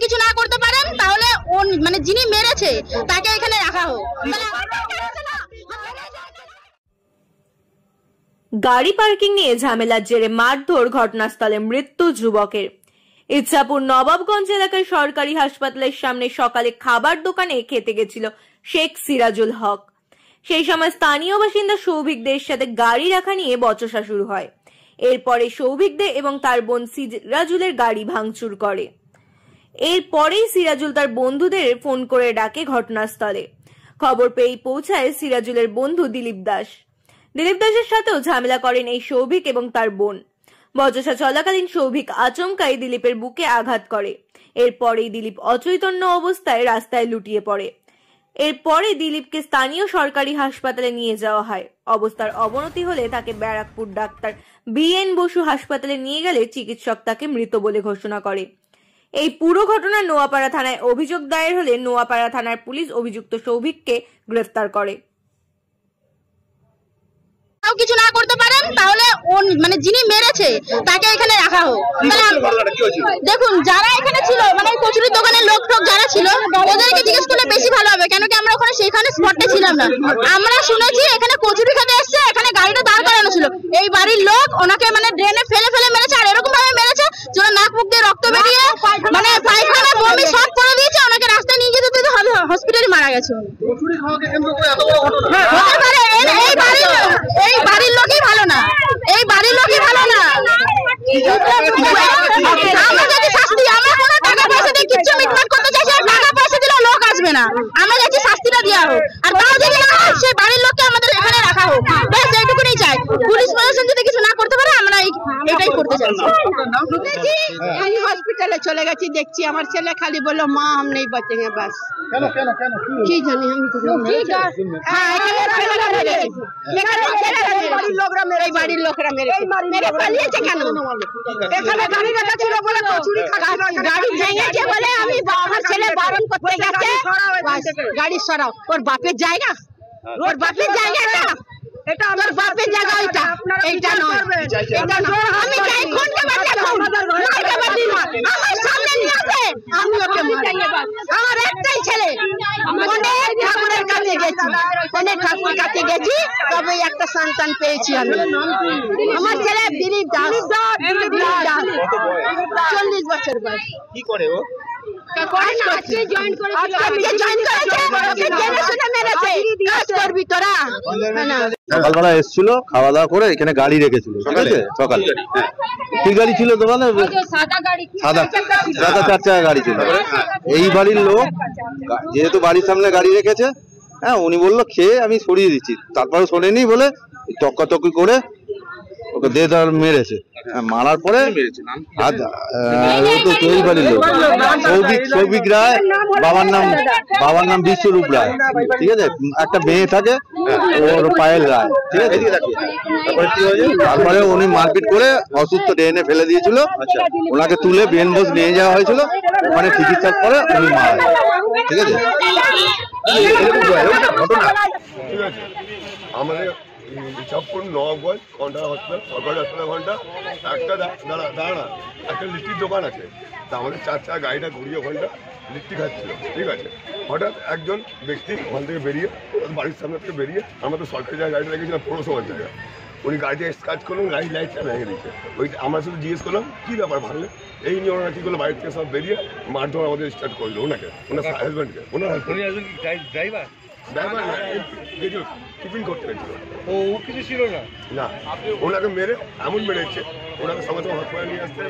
কিছু না করতে পারেন তাহলে মানে যিনি মেরেছে তাকে এখানে রাখা হোক। গাড়ি পার্কিং নিয়ে ঝামেলার জেরে মারধর, ঘটনাস্থলে মৃত্যু যুবকের। ইচ্ছাপুর নবাবগঞ্জ এলাকার সরকারি হাসপাতালের সামনে সকালে খাবার দোকানে খেতে গেছিল শেখ সিরাজুল হক। সেই সময় স্থানীয় বাসিন্দা সৌভিক দের সাথে গাড়ি রাখা নিয়ে বচসা শুরু হয়। এরপরে সৌভিক দে এবং তার বোন সিরাজুলের গাড়ি ভাঙচুর করে। এরপরেই সিরাজুল তার বন্ধুদের ফোন করে ডাকে ঘটনাস্থলে। খবর পেয়ে পৌঁছায় সিরাজুলের বন্ধু দিলীপ দাস। দিলীপ দাসের সাথেও ঝামেলা করেন এই সৌভিক এবং তার বোন। বচসা চলাকালীন সৌভিক আচমকাই দিলীপের বুকে আঘাত করে। এরপরেই দিলীপ অচৈতন্য অবস্থায় রাস্তায় লুটিয়ে পড়ে। এরপরে দিলীপকে স্থানীয় সরকারি হাসপাতালে নিয়ে যাওয়া হয়। অবস্থার অবনতি হলে তাকে ব্যারাকপুর ডাক্তার BN বসু হাসপাতালে নিয়ে গেলে চিকিৎসক তাকে মৃত বলে ঘোষণা করে। এই পুরো ঘটনা নোয়াপাড়া থানায় অভিযোগ দায়ের হলে নোয়াপাড়া থানার পুলিশ অভিযুক্ত সৌভিককে গ্রেফতার করে। কিছু না করতে পারেন তাহলে মানে যিনি মেরেছে তাকে এখানে রাখা হোক। দেখুন যারা এখানে ছিল মানে কচুরির দোকানের লোক টোক যারা ছিল ওদেরকে জিজ্ঞেস করলে বেশি ভালো হবে, কেন কি আমরা ওখানে সেখানে স্পটে ছিলাম না। আমরা শুনেছি এখানে কচুরি খেতে এসছে, এখানে গাড়িটা দাঁড় করানো ছিল, এই বাড়ির লোক ওনাকে মানে ড্রেনে ফেলে ফেলে মেরেছে। আর এরকম ভাবে মেরেছে যেন নাক মুখ দিয়ে রক্ত বেরিয়ে মানে পায়খানা বমি সব করে দিয়েছে। ওনাকে রাস্তায় নিয়ে যেতে যেতে হসপিটালে মারা গেছে। এই বাড়ির লোকই ভালো না, এই বাড়ির লোকই ভালো না। আমরা যদি শাস্তি, আমরা কোনো টাকা পয়সা দিয়ে কিচ্ছু মিটমাট করতে চাইছি, টাকা পয়সা দিলে লোক আসবে না। আমরা যাচ্ছি শাস্তিটা দেওয়া হোক, আর তাও যদি না হয় সেই বাড়ির লোককে আমাদের এখানে রাখা হোক, ব্যাস এইটুকুই চাই। পুলিশ প্রশাসন যদি কিছু না করতে পারে আমরা এটাই করতে চাইছি। আমি হসপিটালে চলে গেছি, দেখছি আমার ছেলে খালি বললো মা हम नहीं बचेंगे बस। কি জানি আমি তো হ্যাঁ এখানে বাড়ির লোকরা মেরেছে, মেরে পালিয়েছে। কেন এখানে গাড়ি রাখা ছিল বলে গাড়ি ভেঙেছে বলে আমি আমার ছেলে বারণ করতে গেছে গাড়ি সরাও। ওর বাপের জায়গা, ওর বাপের জায়গাটা এটা আমার বাপের জায়গা, ওইটা এইটা নয়, এটা নয়। আমি যাই খুনকে বাঁচা খুন মারকে বাঁচি না, আমার সামনে নিয়ে আসে আমি ওকে মারি। আমার একটাই ছেলে, অনেক ঠাকুরের কাছে গেছি, অনেক ঠাকুরের কাছে গেছি, তবে একটা সন্তান পেয়েছি আমি। আমার ছেলে দিলীপ দাস, 40 বছর বয়স। কি করে ও? সকালবেলা এসেছিল, খাওয়া দাওয়া করে এখানে গাড়ি রেখেছিল। ঠিক আছে, সকালে কি গাড়ি ছিল দোকানে? সাদা 4 চাকা গাড়ি ছিল। এই বাড়ির লোক যেহেতু বাড়ির সামনে গাড়ি রেখেছে, হ্যাঁ উনি বললো খেয়ে আমি সরিয়ে দিচ্ছি, তারপরে শোনেনি বলে টক্কাটক্কি করে ওকে দিয়ে তার মেরেছে। মারার পরে এই বাড়ির লোক সৌভিক রায়, বাবার নাম বিশ্বরূপ রায়। ঠিক আছে, একটা মেয়ে থাকে ওর পায়েল রায়। ঠিক আছে, তারপরে উনি মারপিট করে অসুস্থ ড্রেনে ফেলে দিয়েছিল। ওনাকে তুলে BN বোস নিয়ে যাওয়া হয়েছিল, ওখানে চিকিৎসার পরে উনি মারা। ঠিক আছে, আমাদের ইচ্ছাপুর নবাবগঞ্জ ঘন্টা হসপিটাল, সরকারি হাসপাতাল ঘন্টা একটা দাঁড়া একটা লিট্টির দোকান আছে, তা আমাদের 4 চাকা গাড়িটা ঘুরিয়ে ওখানটা লিট্টি খাচ্ছিল। ঠিক আছে, হঠাৎ একজন ব্যক্তি ওখান থেকে বেরিয়ে বাড়ির সামনে থেকে বেরিয়ে, আমরা তো সরকারি জায়গায় গাড়িটা রেখেছিলাম পৌরসভার জায়গায়, উনি গাড়িতে কাজ করলাম, গাড়ির লাইটটা ভেঙে দিচ্ছে। ওইটা আমরা শুধু জিজ্ঞেস করলাম কী ব্যাপার ভাঙলে, এই নিয়ে ওনারা কী করলো, বাড়ি থেকে সব বেরিয়ে মারধর আমাদের স্টার্ট করলো ওনাকে, ওনার হাজব্যান্ডকে। ওনার ড্রাইভার টিফিন করতে গেছিল, ও কিছু ছিল না, ওনাকে মেরে এমন মেরেছে, ওনাকে সঙ্গে সঙ্গে হসপিটালে নিয়ে আসতে